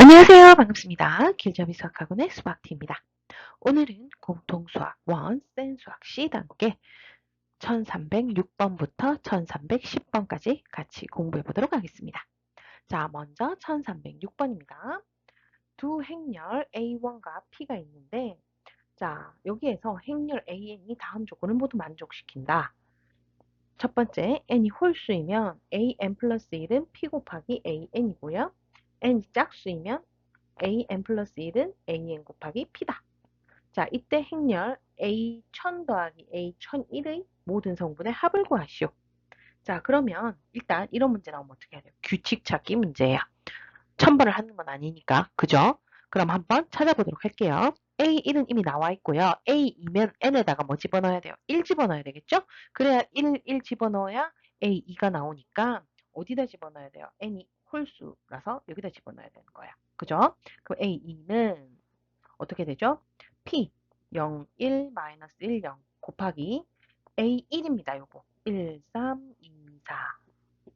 안녕하세요. 반갑습니다. 길잡이 수학학원의 수학티입니다. 오늘은 공통수학 1, 센수학 C 단계 1306번부터 1310번까지 같이 공부해 보도록 하겠습니다. 자, 먼저 1306번입니다. 두 행렬 A1과 P가 있는데, 자, 여기에서 행렬 AN이 다음 조건을 모두 만족시킨다. 첫 번째, n이 홀수이면 an 플러스 1은 P 곱하기 an이고요. n이 짝수이면 an 플러스 1은 an 곱하기 p다. 자, 이때 행렬 a1000 더하기 a1001의 모든 성분의 합을 구하시오. 자, 그러면 일단 이런 문제 나오면 어떻게 해야 돼요? 규칙 찾기 문제예요. 첨부를 하는 건 아니니까, 그죠? 그럼 한번 찾아보도록 할게요. A1은 이미 나와 있고요. A2면 n에다가 뭐 집어넣어야 돼요? 1 집어넣어야 되겠죠? 그래야 1 집어넣어야 A2가 나오니까 어디다 집어넣어야 돼요? n이 홀수라서 여기다 집어넣어야 되는 거예요. 그죠? 그럼 A2는 어떻게 되죠? P 0, 1, 마이너스 1, 0 곱하기 A1입니다. 요거 1, 3, 2, 4.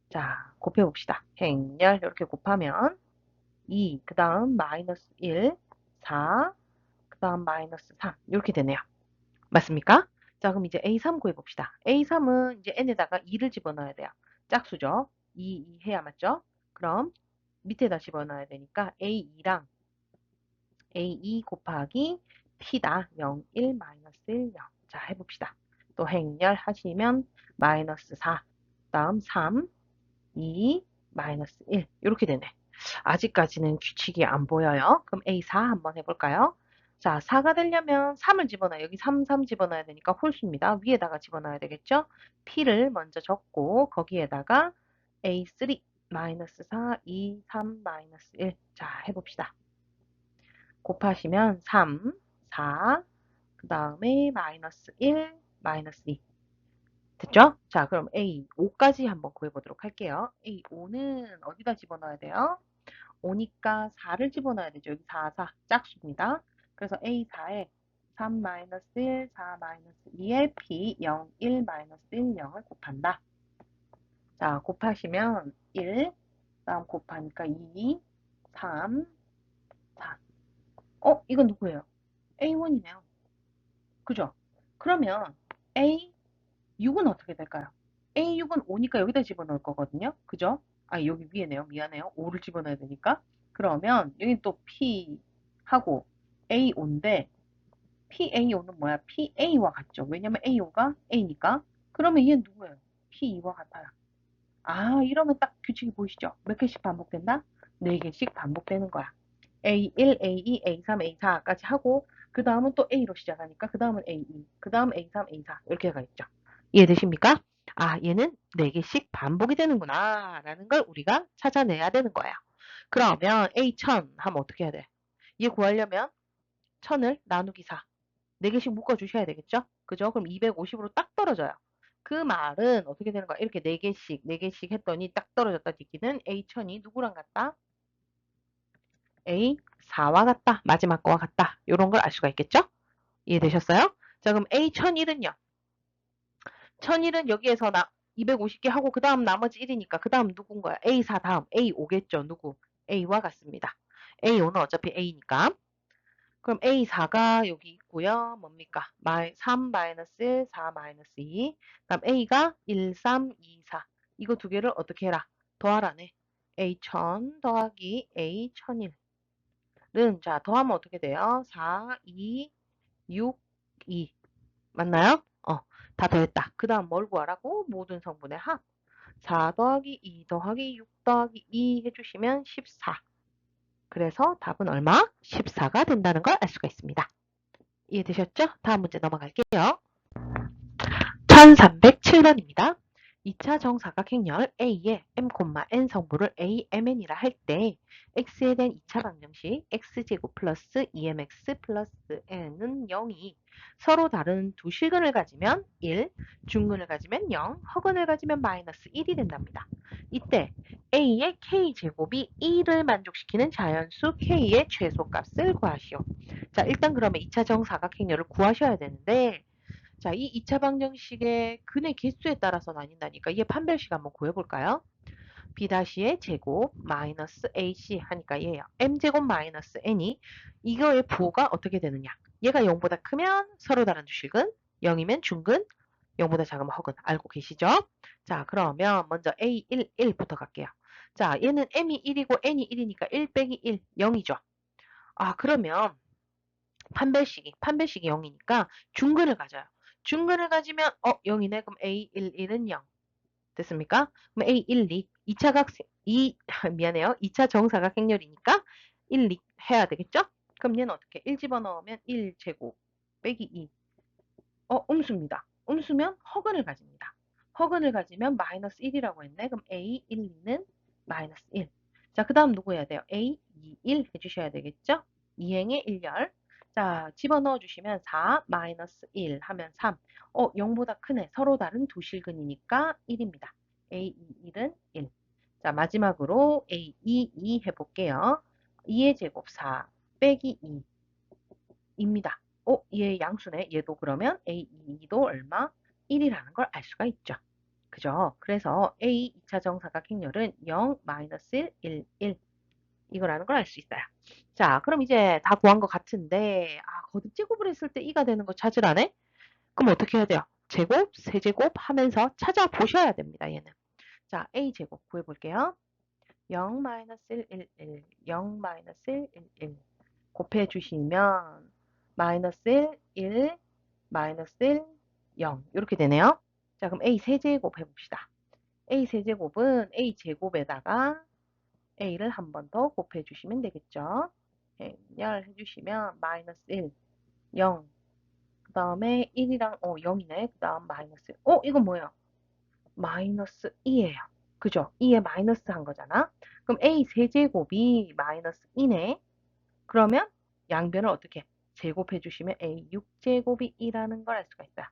자, 곱해봅시다. 행렬 이렇게 곱하면 2, 그 다음 마이너스 1, 4, 그 다음 마이너스 3 이렇게 되네요. 맞습니까? 자, 그럼 이제 A3 구해봅시다. A3은 이제 n에다가 2를 집어넣어야 돼요. 짝수죠. 2 해야 맞죠? 그럼 밑에다 집어넣어야 되니까 A2랑 A2 곱하기 P다. 0, 1, 마이너스 1, 0. 자, 해봅시다. 또 행렬 하시면 마이너스 4, 다음 3, 2, 마이너스 1 이렇게 되네. 아직까지는 규칙이 안 보여요. 그럼 A4 한번 해볼까요? 자, 4가 되려면 3을 집어넣어요. 여기 3, 3 집어넣어야 되니까 홀수입니다. 위에다가 집어넣어야 되겠죠? P를 먼저 적고 거기에다가 A3 마이너스 4, 2, 3, 마이너스 1. 자, 해봅시다. 곱하시면 3, 4, 그 다음에 마이너스 1, 마이너스 2. 됐죠? 자, 그럼 A5까지 한번 구해보도록 할게요. A5는 어디다 집어넣어야 돼요? 5니까 4를 집어넣어야 되죠. 여기 4, 4 짝수입니다. 그래서 A4에 3 마이너스 1, 4 마이너스 2에 P 0, 1 마이너스 1, 0을 곱한다. 자, 곱하시면 1, 다음 곱하니까 2, 3, 4. 이건 누구예요? A1이네요. 그죠? 그러면 A6은 어떻게 될까요? A6은 5니까 여기다 집어넣을 거거든요. 그죠? 아, 여기 위에네요. 미안해요. 5를 집어넣어야 되니까. 그러면 여기 또 P하고 A5인데 PA5는 뭐야? PA와 같죠. 왜냐면 A5가 A니까. 그러면 얘는 누구예요? P2와 같아요. 아, 이러면 딱 규칙이 보이시죠? 몇 개씩 반복된다? 4개씩 반복되는 거야. A1, A2, A3, A4까지 하고 그 다음은 또 A로 시작하니까 그 다음은 A2, 그 다음 A3, A4 이렇게 가 있죠. 이해되십니까? 아, 얘는 4개씩 반복이 되는구나 라는 걸 우리가 찾아내야 되는 거예요. 그러면 A1000 하면 어떻게 해야 돼? 얘 구하려면 1000을 나누기 4. 4개씩 묶어주셔야 되겠죠? 그죠? 그럼 250으로 딱 떨어져요. 그 말은 어떻게 되는 거야? 이렇게 4개씩 했더니 딱 떨어졌다 뒤기는 A1000이 누구랑 같다? A4와 같다. 마지막 거와 같다. 이런 걸 알 수가 있겠죠? 이해되셨어요? 자, 그럼 A1001은요? 1001은 여기에서 250개 하고 그 다음 나머지 1이니까 그 다음 누군 거야? A4 다음 A5겠죠? 누구? A와 같습니다. A5는 어차피 A니까. 그럼 A4가 여기 있고요. 뭡니까? 3 마이너스 1, 4 마이너스 2. 그럼 A가 1, 3, 2, 4. 이거 두 개를 어떻게 해라? 더하라네. A1000 더하기 A1001은 자, 더하면 어떻게 돼요? 4, 2, 6, 2. 맞나요? 다 더했다. 그 다음 뭘 구하라고? 모든 성분의 합. 4 더하기 2 더하기 6 더하기 2 해주시면 14. 그래서 답은 얼마? 14가 된다는 걸 알 수가 있습니다. 이해되셨죠? 다음 문제 넘어갈게요. 1307번입니다. 2차 정사각행렬 A의 m, n 성분을 AMN이라 할 때 x에 대한 2차 방정식 x제곱 플러스 2mx 플러스 n은 0이 서로 다른 두 실근을 가지면 1, 중근을 가지면 0, 허근을 가지면 마이너스 1이 된답니다. 이때 A의 K제곱이 1을 만족시키는 자연수 K의 최소값을 구하시오. 자, 일단 그러면 2차 정사각행렬을 구하셔야 되는데 자, 이 2차 방정식의 근의 개수에 따라서 나뉜다니까 얘 판별식 한번 구해볼까요? B-의 제곱 마이너스 AC 하니까 얘예요. M제곱 마이너스 N이 이거의 부호가 어떻게 되느냐. 얘가 0보다 크면 서로 다른 두 식은 0이면 중근 0보다 작으면 허근 알고 계시죠? 자 그러면 먼저 A1, 1부터 갈게요. 자 얘는 M이 1이고 N이 1이니까 1 빼기 1, 0이죠. 아 그러면 판별식이 0이니까 중근을 가져요. 중근을 가지면 0이네. 그럼 A11은 0. 됐습니까? 그럼 A1, 2, 2차 미안해요. 2차 정사각 행렬이니까 1, 2 해야 되겠죠? 그럼 얘는 어떻게? 1 집어넣으면 1제곱 빼기 2. 음수입니다. 음수면 허근을 가집니다. 허근을 가지면 마이너스 1이라고 했네. 그럼 A1, 2는 마이너스 1. 자, 그 다음 누구 해야 돼요? A, 2, 1 해주셔야 되겠죠? 2행의 1열. 자, 집어넣어 주시면 4, 마이너스 1 하면 3. 0보다 크네. 서로 다른 두 실근이니까 1입니다. A, 2, 1은 1. 자, 마지막으로 A, 2, 2 해볼게요. 2의 제곱 4 빼기 2입니다. 얘 양수네. 얘도 그러면 A2도 얼마? 1이라는 걸 알 수가 있죠. 그죠? 그래서 A 2차 정사각 행렬은 0, 마이너스 1, 1, 1 이거라는 걸 알 수 있어요. 자, 그럼 이제 다 구한 것 같은데 거듭 제곱을 했을 때 2가 되는 거 찾으라네? 그럼 어떻게 해야 돼요? 제곱, 세제곱 하면서 찾아보셔야 됩니다. 얘는. 자, A 제곱 구해볼게요. 0, 마이너스 1, 1, 1, 0, 마이너스 1, 1, 1 곱해주시면 마이너스 1, 1, 마이너스 1, 0 이렇게 되네요. 자 그럼 A 세제곱 해봅시다. A 세제곱은 A 제곱에다가 A를 한 번 더 곱해주시면 되겠죠. 열 해주시면 마이너스 1, 0. 그 다음에 1이랑 0이네. 그 다음 마이너스 1. 이건 뭐예요? 마이너스 2예요. 그죠? 2에 마이너스 한 거잖아. 그럼 A 세제곱이 마이너스 2네. 그러면 양변을 어떻게 제곱해 주시면 A 6제곱이 2라는 걸 알 수가 있어요.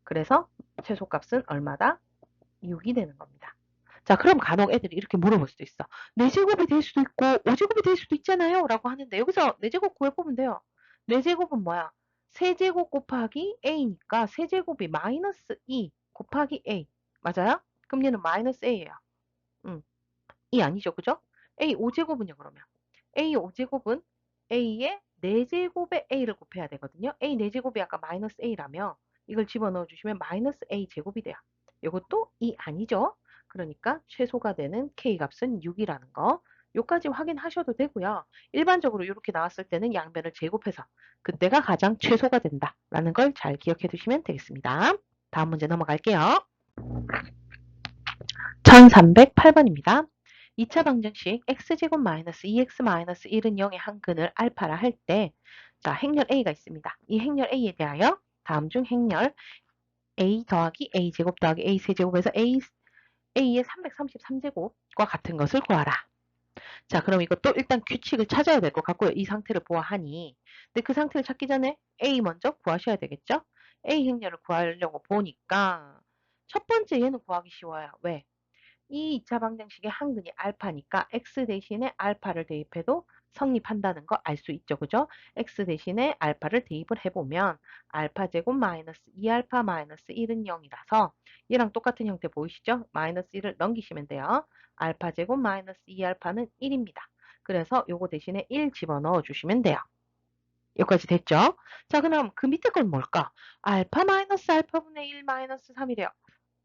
그래서 최소값은 얼마다? 6이 되는 겁니다. 자, 그럼 간혹 애들이 이렇게 물어볼 수도 있어. 4제곱이 될 수도 있고 5제곱이 될 수도 있잖아요. 라고 하는데 여기서 4제곱 구해보면 돼요. 4제곱은 뭐야? 세제곱 곱하기 A니까 세제곱이 마이너스 2 곱하기 A. 맞아요? 그럼 얘는 마이너스 A예요. 2 아니죠. 그죠? A 5제곱은요, 그러면. A 5제곱은 A의 4제곱에 A를 곱해야 되거든요. A 4제곱이 아까 마이너스 A라며 이걸 집어넣어 주시면 마이너스 A 제곱이 돼요. 이것도 2 아니죠. 그러니까 최소가 되는 K값은 6이라는 거. 요까지 확인하셔도 되고요. 일반적으로 이렇게 나왔을 때는 양변을 제곱해서 그때가 가장 최소가 된다라는 걸 잘 기억해 두시면 되겠습니다. 다음 문제 넘어갈게요. 1308번입니다. 2차 방정식 x제곱 마이너스 2x 마이너스 1은 0의 한근을 알파라 할 때, 자, 행렬 A가 있습니다. 이 행렬 A에 대하여 다음 중 행렬 A 더하기 A 제곱 더하기 A 세제곱에서 A의 333제곱과 같은 것을 구하라. 자, 그럼 이것도 일단 규칙을 찾아야 될 것 같고요. 이 상태를 보아하니. 근데 그 상태를 찾기 전에 A 먼저 구하셔야 되겠죠? A 행렬을 구하려고 보니까 첫 번째 얘는 구하기 쉬워요. 왜? 이 2차 방정식의 한근이 알파니까 x 대신에 알파를 대입해도 성립한다는 거 알 수 있죠. 그죠? x 대신에 알파를 대입을 해보면 알파 제곱 마이너스 2알파 마이너스 1은 0이라서 얘랑 똑같은 형태 보이시죠? 마이너스 1을 넘기시면 돼요. 알파 제곱 마이너스 2알파는 1입니다. 그래서 요거 대신에 1 집어넣어 주시면 돼요. 여기까지 됐죠? 자, 그럼 그 밑에 건 뭘까? 알파 마이너스 알파분의 1 마이너스 3이래요.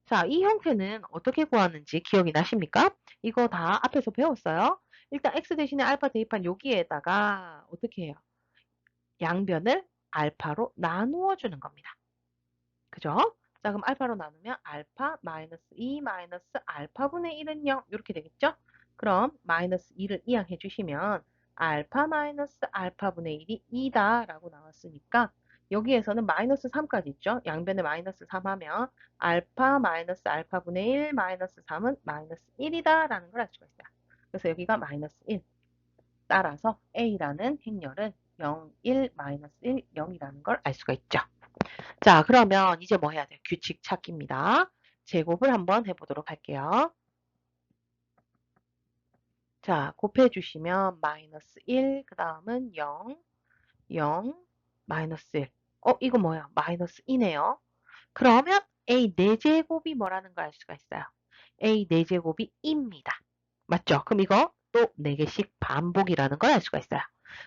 자, 이 형태는 어떻게 구하는지 기억이 나십니까? 이거 다 앞에서 배웠어요. 일단 x 대신에 알파 대입한 여기에다가 어떻게 해요? 양변을 알파로 나누어 주는 겁니다. 그죠? 자, 그럼 알파로 나누면 알파 마이너스 2 마이너스 알파분의 1은 0 이렇게 되겠죠? 그럼 마이너스 2를 이항해 주시면 알파 마이너스 알파분의 1이 2다 라고 나왔으니까 여기에서는 마이너스 3까지 있죠? 양변에 마이너스 3 하면 알파 마이너스 알파분의 1 마이너스 3은 마이너스 1이다 라는 걸 알 수가 있어요. 그래서 여기가 마이너스 1. 따라서 A라는 행렬은 0, 1, 마이너스 1, 0이라는 걸 알 수가 있죠. 자, 그러면 이제 뭐 해야 돼요? 규칙 찾기입니다. 제곱을 한번 해보도록 할게요. 자, 곱해주시면 마이너스 1, 그 다음은 0, 0, 마이너스 1. 이거 뭐야? 마이너스 2네요. 그러면 A 4제곱이 뭐라는 걸 알 수가 있어요. A 4제곱이 2입니다. 맞죠? 그럼 이거 또 4개씩 반복이라는 걸 알 수가 있어요.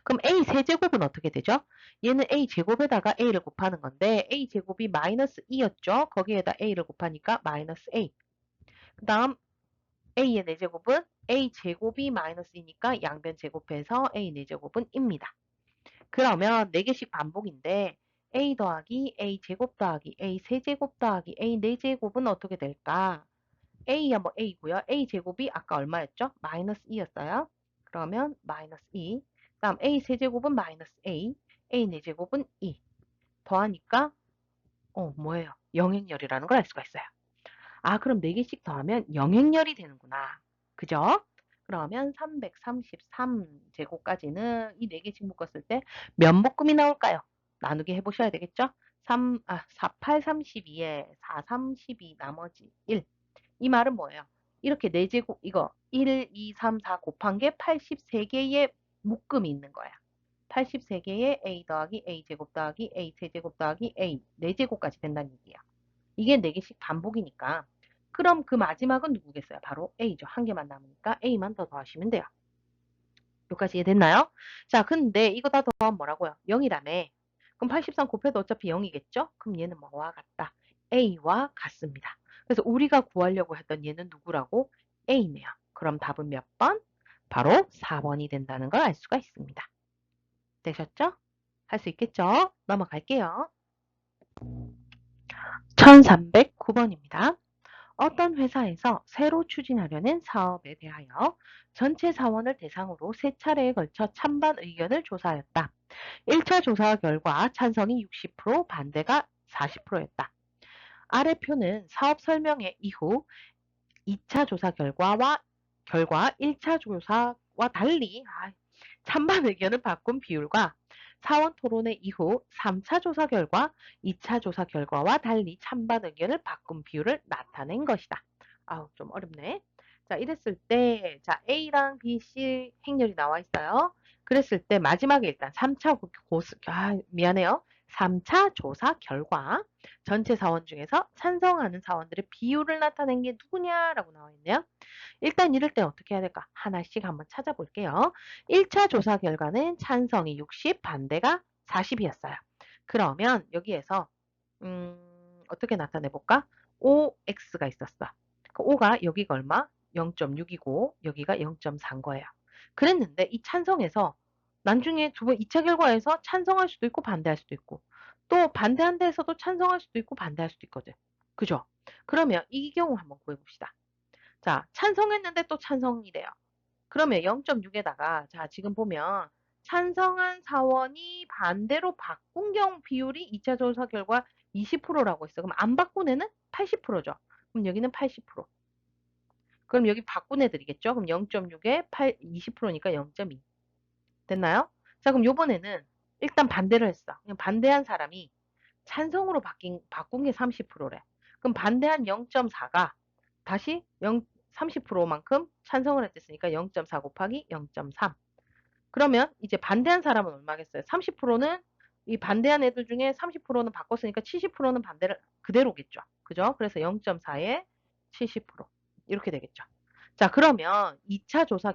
그럼 A 세제곱은 어떻게 되죠? 얘는 A 제곱에다가 A를 곱하는 건데 A 제곱이 마이너스 2였죠? 거기에다 A를 곱하니까 마이너스 A. 그 다음 A의 4제곱은 A 제곱이 마이너스 2니까 양변 제곱해서 A 4제곱은 입니다. 그러면 4개씩 반복인데 A 더하기 A 제곱 더하기 A 세제곱 더하기 A 4제곱은 어떻게 될까? A야 뭐 A고요. A 제곱이 아까 얼마였죠? 마이너스 2였어요. 그러면 마이너스 2. 다음 A 세제곱은 마이너스 A. A 4제곱은 2. 더하니까 뭐예요? 영행열이라는 걸 알 수가 있어요. 아, 그럼 4개씩 더하면 영행열이 되는구나. 그죠? 그러면 333제곱까지는 이 4개씩 묶었을 때 몇 묶음이 나올까요? 나누기 해보셔야 되겠죠? 4, 8, 32에 4, 32 나머지 1. 이 말은 뭐예요? 이렇게 4제곱, 이거 1, 2, 3, 4 곱한 게 83개의 묶음이 있는 거야. 83개의 A 더하기 A 제곱 더하기 A 세제곱 더하기 A 4제곱까지 된다는 얘기야. 이게 4개씩 반복이니까. 그럼 그 마지막은 누구겠어요? 바로 A죠. 한 개만 남으니까 A만 더 더하시면 돼요. 여기까지 이해됐나요? 자, 근데 이거 다 더하면 뭐라고요? 0이라며. 그럼 83 곱해도 어차피 0이겠죠? 그럼 얘는 뭐와 같다? A와 같습니다. 그래서 우리가 구하려고 했던 얘는 누구라고? A네요. 그럼 답은 몇 번? 바로 4번이 된다는 걸 알 수가 있습니다. 되셨죠? 할 수 있겠죠? 넘어갈게요. 1309번입니다. 어떤 회사에서 새로 추진하려는 사업에 대하여 전체 사원을 대상으로 3차례에 걸쳐 찬반 의견을 조사하였다. 1차 조사 결과 찬성이 60%, 반대가 40%였다. 아래 표는 사업 설명회 이후 2차 조사 결과 1차 조사와 달리 찬반 의견을 바꾼 비율과 사원 토론회 이후 3차 조사 결과 2차 조사 결과와 달리 찬반 의견을 바꾼 비율을 나타낸 것이다. 좀 어렵네. 자, 이랬을 때, 자, A랑 B, C 행렬이 나와 있어요. 그랬을 때 마지막에 일단 3차 미안해요. 3차 조사 결과 전체 사원 중에서 찬성하는 사원들의 비율을 나타낸 게 누구냐라고 나와 있네요. 일단 이럴 때 어떻게 해야 될까? 하나씩 한번 찾아볼게요. 1차 조사 결과는 찬성이 60, 반대가 40이었어요. 그러면 여기에서 어떻게 나타내 볼까? OX가 있었어. 그 O가 여기가 얼마? 0.6이고 여기가 0.4인 거예요. 그랬는데 이 찬성에서 나중에 2차 결과에서 찬성할 수도 있고 반대할 수도 있고 또 반대한 데에서도 찬성할 수도 있고 반대할 수도 있거든. 그죠? 그러면 이 경우 한번 구해봅시다. 자, 찬성했는데 또 찬성이래요. 그러면 0.6에다가 자, 지금 보면 찬성한 사원이 반대로 바꾼 경우 비율이 2차 조사 결과 20%라고 했어. 그럼 안 바꾼 애는 80%죠. 그럼 여기는 80%. 그럼 여기 바꾼 애들이겠죠? 그럼 0.6에 20%니까 0.2. 됐나요? 자, 그럼 요번에는 일단 반대를 했어. 그냥 반대한 사람이 찬성으로 바꾼 게 30%래. 그럼 반대한 0.4가 다시 30%만큼 찬성을 했으니까 0.4 곱하기 0.3. 그러면 이제 반대한 사람은 얼마겠어요? 30%는 이 반대한 애들 중에 30%는 바꿨으니까 70%는 반대를 그대로겠죠. 그죠? 그래서 0.4에 70% 이렇게 되겠죠. 자, 그러면 2차 조사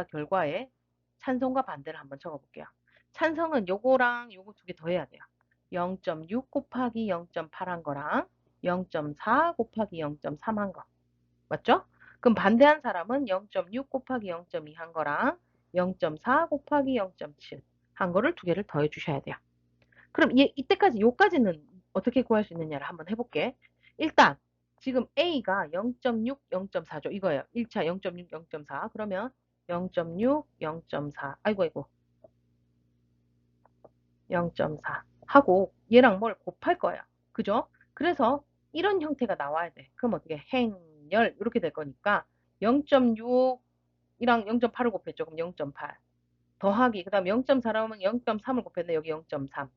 결과에 찬성과 반대를 한번 적어볼게요. 찬성은 요거랑 요거 두 개 더해야 돼요. 0.6 곱하기 0.8 한 거랑 0.4 곱하기 0.3 한 거. 맞죠? 그럼 반대한 사람은 0.6 곱하기 0.2 한 거랑 0.4 곱하기 0.7 한 거를 두 개를 더해 주셔야 돼요. 그럼 이때까지 요까지는 어떻게 구할 수 있느냐를 한번 해볼게. 일단 지금 A가 0.6, 0.4죠. 이거예요. 1차 0.6, 0.4. 그러면 0.6, 0.4. 아이고. 0.4 하고 얘랑 뭘 곱할 거예요. 그죠? 그래서 이런 형태가 나와야 돼. 그럼 어떻게 행렬 이렇게 될 거니까 0.6이랑 0.8을 곱했죠. 그럼 0.8 더하기 그 다음 0.4 나오면 0.3을 곱했는데 여기 0.3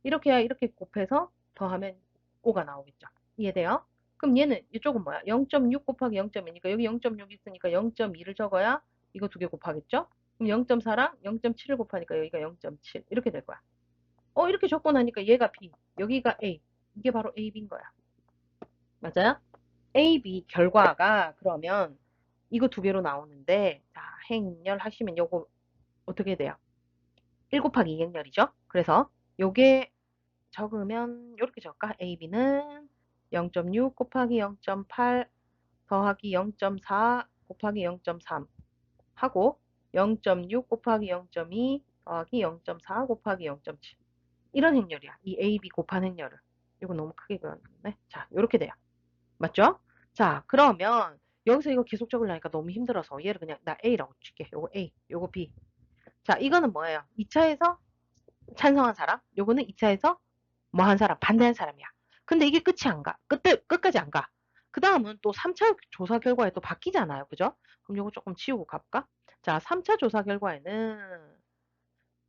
이렇게 해야 이렇게 곱해서 더하면 5가 나오겠죠. 이해돼요? 그럼 얘는 이쪽은 뭐야? 0.6 곱하기 0.2니까 여기 0.6 있으니까 0.2를 적어야 이거 두 개 곱하겠죠? 그럼 0.4랑 0.7을 곱하니까 여기가 0.7 이렇게 될 거야. 이렇게 적고 나니까 얘가 B, 여기가 A. 이게 바로 A, B인 거야. 맞아요? A, B 결과가 그러면 이거 두 개로 나오는데, 자, 행렬 하시면 요거 어떻게 돼요? 1 곱하기 2 행렬이죠? 그래서 요게 적으면 이렇게 적을까? A, B는 0.6 곱하기 0.8 더하기 0.4 곱하기 0.3 하고 0.6 곱하기 0.2 더하기 0.4 곱하기 0.7 이런 행렬이야. 이 A, B 곱한 행렬을. 이거 너무 크게 그렸네. 자, 이렇게 돼요. 맞죠? 자, 그러면 여기서 이거 계속 적으려니까 너무 힘들어서 얘를 그냥 나 A라고 칠게. 요거 A, 요거 B. 자, 이거는 뭐예요? 2차에서 찬성한 사람, 요거는 2차에서 뭐 한 사람, 반대한 사람이야. 근데 이게 끝이 안 가. 끝까지 안 가. 그 다음은 또 3차 조사 결과에 또 바뀌잖아요. 그죠? 그럼 요거 조금 치우고 가볼까? 자, 3차 조사 결과에는,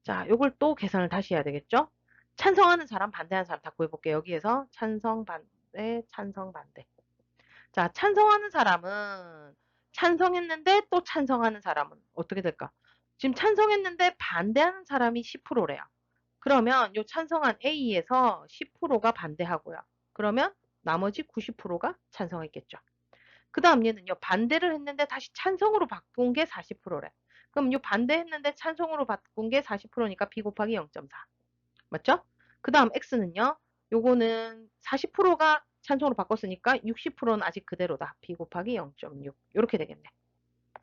자, 요걸 또 계산을 다시 해야 되겠죠? 찬성하는 사람, 반대하는 사람 다 구해볼게요. 여기에서 찬성, 반대, 찬성, 반대. 자, 찬성하는 사람은 찬성했는데 또 찬성하는 사람은 어떻게 될까? 지금 찬성했는데 반대하는 사람이 10%래요. 그러면 요 찬성한 A에서 10%가 반대하고요. 그러면 나머지 90%가 찬성했겠죠. 그 다음 얘는요. 반대를 했는데 다시 찬성으로 바꾼 게 40%래. 그럼 요 반대했는데 찬성으로 바꾼 게 40%니까 B 곱하기 0.4. 맞죠? 그 다음 X는요. 요거는 40%가 찬성으로 바꿨으니까 60%는 아직 그대로다. B 곱하기 0.6. 이렇게 되겠네.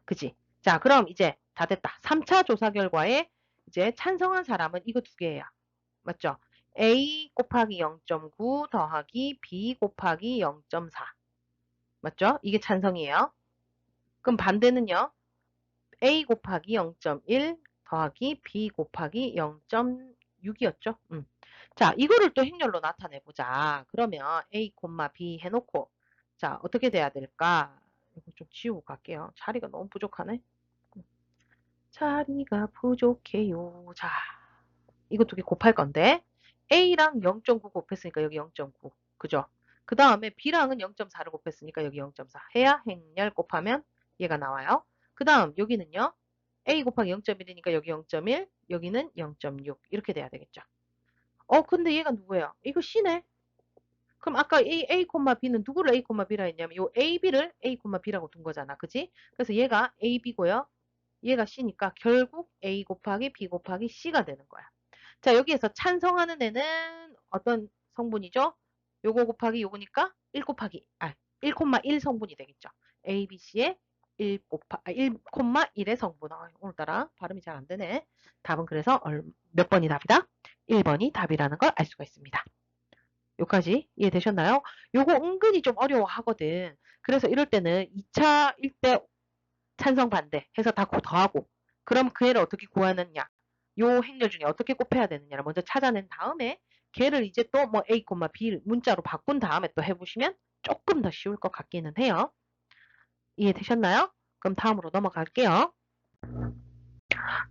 그지? 자, 그럼 이제 다 됐다. 3차 조사 결과에 이제 찬성한 사람은 이거 두 개예요. 맞죠? A 곱하기 0.9 더하기 B 곱하기 0.4. 맞죠? 이게 찬성이에요. 그럼 반대는요. A 곱하기 0.1 더하기 B 곱하기 0.6이었죠. 자, 이거를 또 행렬로 나타내보자. 그러면 A, B 해놓고 자, 어떻게 돼야 될까? 이거 좀 지우고 갈게요. 자리가 너무 부족하네. 자리가 부족해요. 자, 이거 두 개 곱할 건데 A랑 0.9 곱했으니까 여기 0.9. 그죠? 그 다음에 B랑은 0.4를 곱했으니까 여기 0.4. 해야 행렬 곱하면 얘가 나와요. 그 다음 여기는요. A 곱하기 0.1이니까 여기 0.1, 여기는 0.6 이렇게 돼야 되겠죠. 근데 얘가 누구예요? 이거 C네. 그럼 아까 A, B는 누구를 A, B라 했냐면 요 A, B를 A, B라고 둔 거잖아. 그지? 그래서 얘가 A, B고요. 얘가 C니까 결국 A 곱하기 B 곱하기 C가 되는 거야. 자, 여기에서 찬성하는 애는 어떤 성분이죠? 요거 곱하기 요거니까 1,1 성분이 되겠죠. A, B, C의 1,1의 성분. 오늘따라 발음이 잘 안 되네. 답은 그래서 몇 번이 답이다? 1번이 답이라는 걸 알 수가 있습니다. 여기까지 이해되셨나요? 요거 은근히 좀 어려워하거든. 그래서 이럴 때는 2차일 때 찬성 반대 해서 다 더하고 그럼 그 애를 어떻게 구하느냐 요 행렬 중에 어떻게 곱해야 되느냐를 먼저 찾아낸 다음에 걔를 이제 또 뭐 A, B 문자로 바꾼 다음에 또 해보시면 조금 더 쉬울 것 같기는 해요. 이해되셨나요? 그럼 다음으로 넘어갈게요.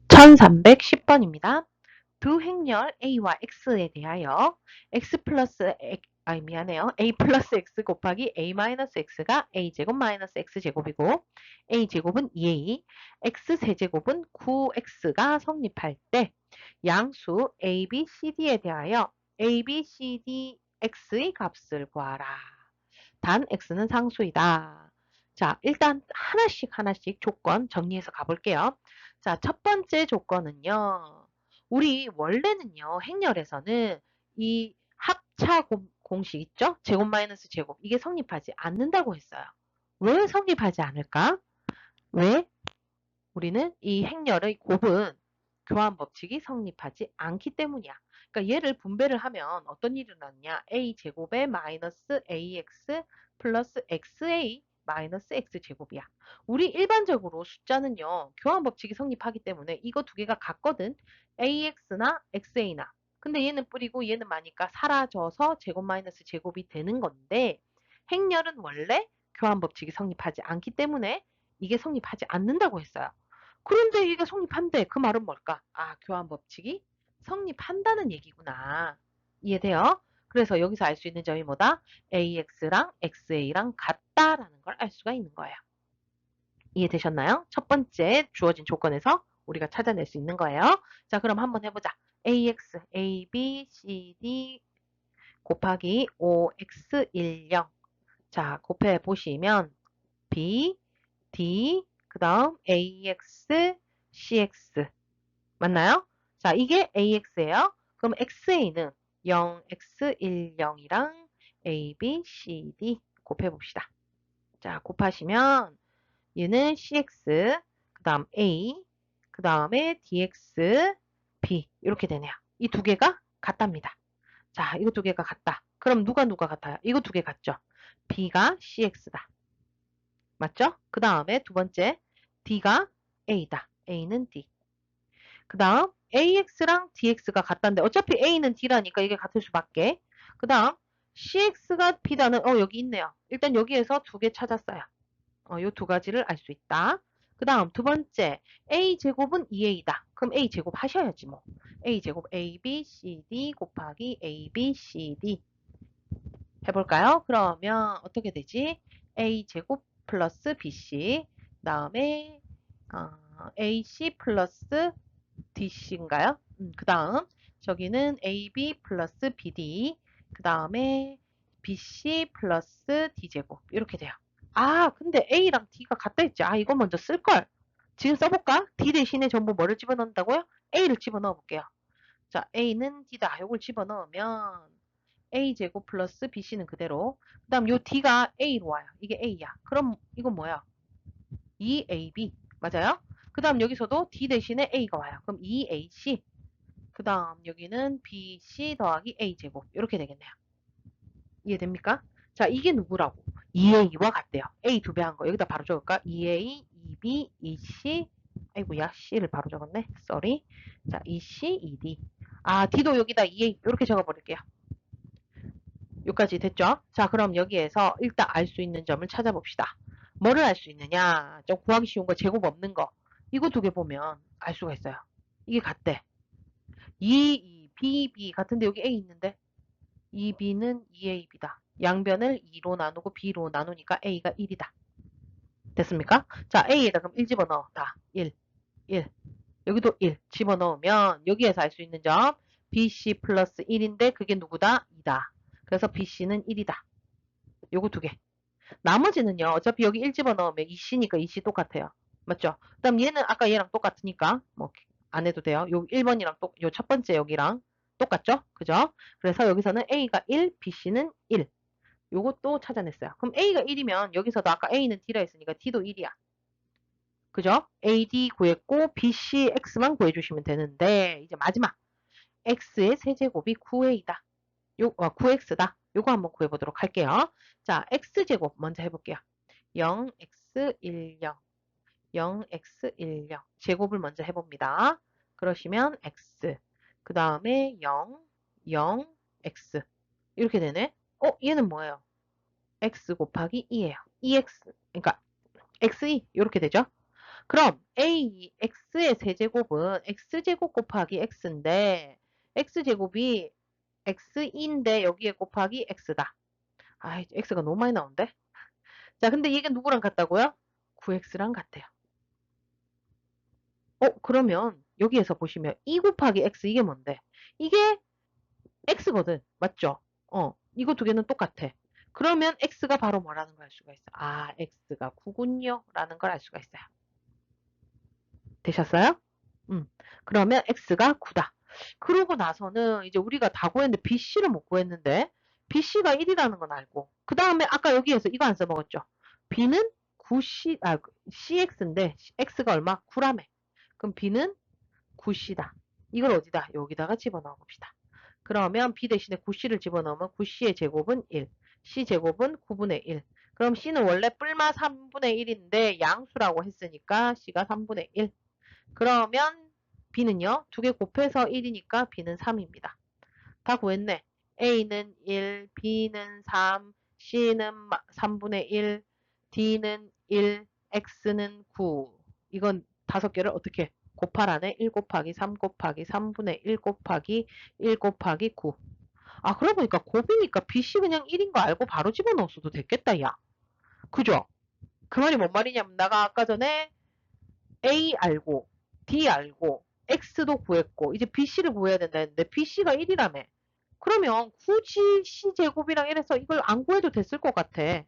1310번입니다. 두 행렬 A와 X에 대하여 X 플러스 미안해요. A 플러스 X 곱하기 A 마이너스 X가 A제곱 마이너스 X제곱이고 A제곱은 2A, X 세제곱은 9X가 성립할 때 양수 A, B, C, D에 대하여 A, B, C, D, X의 값을 구하라. 단 X는 상수이다. 자, 일단 하나씩 조건 정리해서 가볼게요. 자, 첫 번째 조건은요. 우리 원래는요. 행렬에서는 이 합차 공식 있죠? 제곱 마이너스 제곱. 이게 성립하지 않는다고 했어요. 왜 성립하지 않을까? 왜? 우리는 이 행렬의 곱은 교환 법칙이 성립하지 않기 때문이야. 그러니까 얘를 분배를 하면 어떤 일이 일어나느냐? a 제곱에 마이너스 ax 플러스 xa 마이너스 x제곱이야. 우리 일반적으로 숫자는요. 교환 법칙이 성립하기 때문에 이거 두 개가 같거든. ax나 xa나. 근데 얘는 뿌리고 얘는 마니까 사라져서 제곱 마이너스 제곱이 되는 건데 행렬은 원래 교환 법칙이 성립하지 않기 때문에 이게 성립하지 않는다고 했어요. 그런데 이게 성립한대. 그 말은 뭘까? 교환 법칙이 성립한다는 얘기구나. 이해돼요? 그래서 여기서 알 수 있는 점이 뭐다? AX랑 XA랑 같다라는 걸 알 수가 있는 거예요. 이해되셨나요? 첫 번째 주어진 조건에서 우리가 찾아낼 수 있는 거예요. 자, 그럼 한번 해보자. AX, AB, CD 곱하기 OX10. 자, 곱해 보시면 B, D, 그 다음 AX, CX. 맞나요? 자, 이게 AX예요. 그럼 XA는 0X10이랑 A, B, C, D 곱해 봅시다. 자, 곱하시면 얘는 CX, 그 다음 A, 그 다음에 DX, B 이렇게 되네요. 이 두 개가 같답니다. 자, 이거 두 개가 같다. 그럼 누가 같아요? 이거 두 개 같죠? B가 CX다. 맞죠? 그 다음에 두 번째 D가 A다. A는 D. 그 다음 AX랑 DX가 같다는데 어차피 A는 D라니까 이게 같을 수밖에. 그 다음 CX가 B다는 여기 있네요. 일단 여기에서 두 개 찾았어요. 요 두 가지를 알 수 있다. 그 다음 두 번째 A제곱은 2A다. 그럼 A제곱 하셔야지 뭐. A제곱 ABCD 곱하기 ABCD 해볼까요? 그러면 어떻게 되지? A제곱 플러스 BC 그 다음에 AC 플러스 DC인가요? 그 다음 저기는 AB 플러스 BD 그 다음에 BC 플러스 D제곱 이렇게 돼요. 아 근데 A랑 D가 같다 했지. 아 이거 먼저 쓸걸. 지금 써볼까? D 대신에 전부 뭐를 집어넣는다고요? A를 집어넣어 볼게요. 자 A는 D다. 이걸 집어넣으면 A제곱 플러스 BC는 그대로. 그 다음 요 D가 A로 와요. 이게 A야. 그럼 이건 뭐야? 2AB. 맞아요? 그 다음 여기서도 D 대신에 A가 와요. 그럼 2AC. 그 다음 여기는 BC 더하기 A제곱. 이렇게 되겠네요. 이해됩니까? 자, 이게 누구라고? 2A와 같대요. A 두 배 한 거. 여기다 바로 적을까? 2A, 2B, 2C. 아이고야, C를 바로 적었네. 쏘리. 자, 2C, 2D. 아, D도 여기다 2A. 이렇게 적어버릴게요. 여기까지 됐죠? 자, 그럼 여기에서 일단 알 수 있는 점을 찾아봅시다. 뭐를 알 수 있느냐? 좀 구하기 쉬운 거, 제곱 없는 거. 이거 두 개 보면 알 수가 있어요. 이게 같대. 2, B, B 같은데 여기 A 있는데 2B는 2AB다. 양변을 2로 나누고 B로 나누니까 A가 1이다. 됐습니까? 자, A에다 그럼 1 집어넣어. 다. 1, 1. 여기도 1 집어넣으면 여기에서 알 수 있는 점 BC 플러스 1인데 그게 누구다? 2다. 그래서 BC는 1이다. 요거 두 개. 나머지는요. 어차피 여기 1 집어넣으면 2C니까 2C 똑같아요. 맞죠? 그 다음 얘는 아까 얘랑 똑같으니까 뭐 안 해도 돼요. 요 1번이랑 요 첫 번째 여기랑 똑같죠? 그죠? 그래서 여기서는 A가 1, BC는 1. 요것도 찾아냈어요. 그럼 A가 1이면 여기서도 아까 A는 D라 했으니까 D도 1이야. 그죠? AD 구했고 BC, X만 구해주시면 되는데 이제 마지막 X의 세제곱이 9A다. 9X다. 요거 한번 구해보도록 할게요. 자, X제곱 먼저 해볼게요. 0X10 0X10 제곱을 먼저 해봅니다. 그러시면 X 그 다음에 0 0X 이렇게 되네. 얘는 뭐예요? X 곱하기 2예요. 2X 그러니까 X2 이렇게 되죠. 그럼 X의 세제곱은 X제곱 곱하기 X인데 X제곱이 X2인데 여기에 곱하기 X다. 아, X가 너무 많이 나오는데? 자, 근데 이게 누구랑 같다고요? 9X랑 같아요. 그러면 여기에서 보시면 2 곱하기 X 이게 뭔데? 이게 X거든. 맞죠? 이거 두 개는 똑같아. 그러면 X가 바로 뭐라는 걸 알 수가 있어. 아, X가 9군요. 라는 걸 알 수가 있어요. 되셨어요? 그러면 X가 9다. 그러고 나서는 이제 우리가 다 구했는데 BC를 못 구했는데 BC가 1이라는 건 알고 그 다음에 아까 여기에서 이거 안 써먹었죠. B는 9C, CX인데 X가 얼마? 9라며. 그럼 B는 9C다. 이걸 어디다? 여기다가 집어넣어 봅시다. 그러면 B 대신에 9C를 집어넣으면 9C의 제곱은 1, C 제곱은 9분의 1. 그럼 C는 원래 뿔마 3분의 1인데 양수라고 했으니까 C가 3분의 1. 그러면 B는요. 두 개 곱해서 1이니까 B는 3입니다. 다 구했네. A는 1, B는 3, C는 3분의 1, D는 1, X는 9. 이건 5개를 어떻게 곱하라네? 1 곱하기 3 곱하기 3분의 1 곱하기 1 곱하기 9. 아, 그러고 보니까 곱이니까 BC 그냥 1인 거 알고 바로 집어넣었어도 됐겠다, 야. 그죠? 그 말이 뭔 말이냐면, 내가 아까 전에 A 알고, D 알고, X도 구했고, 이제 BC를 구해야 된다 했는데, BC가 1이라며. 그러면 굳이 C제곱이랑 이래서 이걸 안 구해도 됐을 것 같아.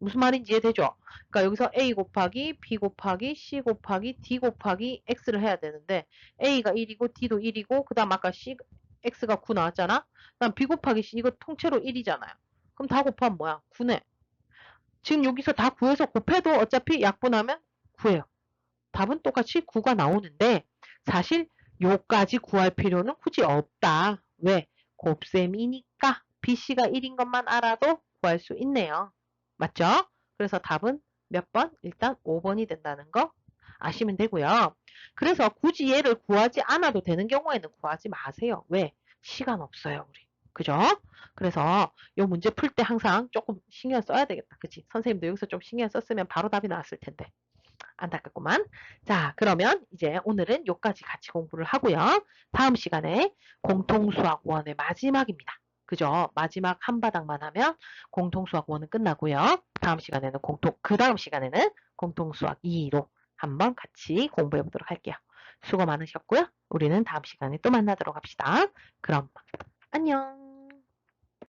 무슨 말인지 이해되죠? 그러니까 여기서 A 곱하기 B 곱하기 C 곱하기 D 곱하기 X를 해야 되는데 A가 1이고 D도 1이고 그 다음 아까 C, X가 9 나왔잖아? 그 다음 B 곱하기 C 이거 통째로 1이잖아요. 그럼 다 곱하면 뭐야? 9네. 지금 여기서 다 구해서 곱해도 어차피 약분하면 9예요. 답은 똑같이 9가 나오는데 사실 요까지 구할 필요는 굳이 없다. 왜? 곱셈이니까 BC가 1인 것만 알아도 구할 수 있네요. 맞죠? 그래서 답은 몇 번? 일단 5번이 된다는 거 아시면 되고요. 그래서 굳이 얘를 구하지 않아도 되는 경우에는 구하지 마세요. 왜? 시간 없어요, 우리. 그죠? 그래서 요 문제 풀 때 항상 조금 신경 써야 되겠다. 그치? 선생님도 여기서 좀 신경 썼으면 바로 답이 나왔을 텐데. 안타깝구만. 자, 그러면 이제 오늘은 요까지 같이 공부를 하고요. 다음 시간에 공통수학 원의 마지막입니다. 그죠? 마지막 한 바닥만 하면 공통수학 원은 끝나고요. 다음 시간에는 그 다음 시간에는 공통수학 2로 한번 같이 공부해 보도록 할게요. 수고 많으셨고요. 우리는 다음 시간에 또 만나도록 합시다. 그럼 안녕.